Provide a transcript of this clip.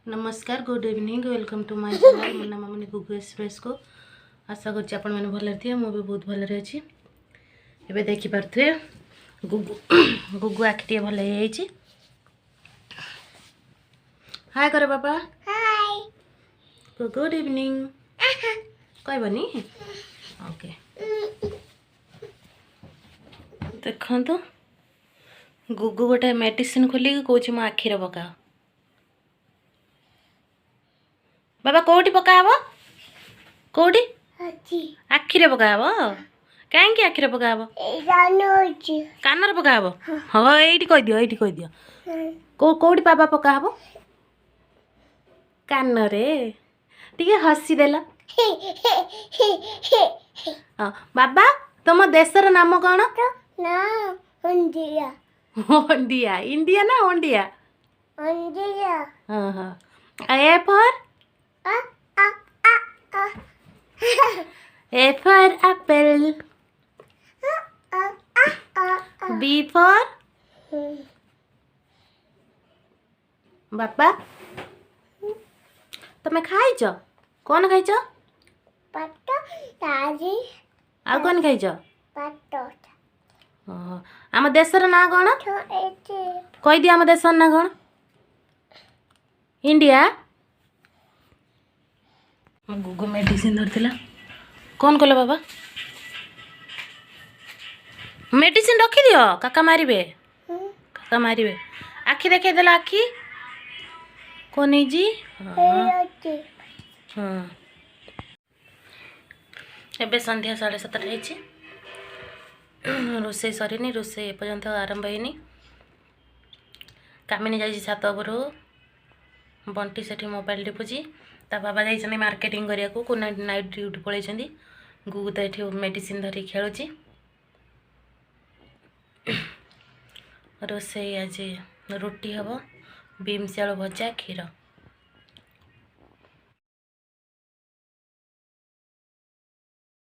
नमस्कार good evening welcome to my channel मो नाम मैंने गुगु एक्सप्रेस को आशा करछि आपण माने भले थिए मो भी बहुत भले अछि। एबे देखि परथे गुगु गुगु आखिटे भले हे छि। हाय करे बाबा हाय गुड इवनिंग कहबनी ओके देखंतु गुगु गोटे मेडिसिन खोली कोछि मो आखिरे पका बाबा कोठी पकाबो कोठी आखिरे पकाबो काहे आखिरे पकाबो कानर पकाबो हाँ एठी कह दियो कोठी बाबा पकाबो कानरे टिके हसी देला हाँ बाबा तुम देशर नाम कौन ना ओंडिया ओंडिया इंडिया ना ओंडिया ओंडिया हाँ हाँ A for A for apple. B for बापा तमे खाइछ कौन खाइछ पट्टो ताजी आ कौन खाइछ पट्टो आम देशर ना कौन कहि दिया आम देशर ना कौन इंडिया गुगु मेडिसिन धरतिला कौन कल बाबा मेडिसिन रखी दियो काका मारिबे काका मारिबे आखि देखे देला आखि कौन है जी हाँ एबे संध्या 7:30 होइछि रोसे सरीनी रोसे पर्यंत आरंभ होइनी कामिनी जाइछि छात उपरु बंटी सेठी मोबाइल टिपुची ता बाबा जाइछन्ती मार्केटिंग करिया को नाइट ड्यूटी पळैछन्ती गुगु तो एठी मेडिसिन धरी खेलुची रोसे आज रोटी हबो बीम्स आलू भजा क्षीर।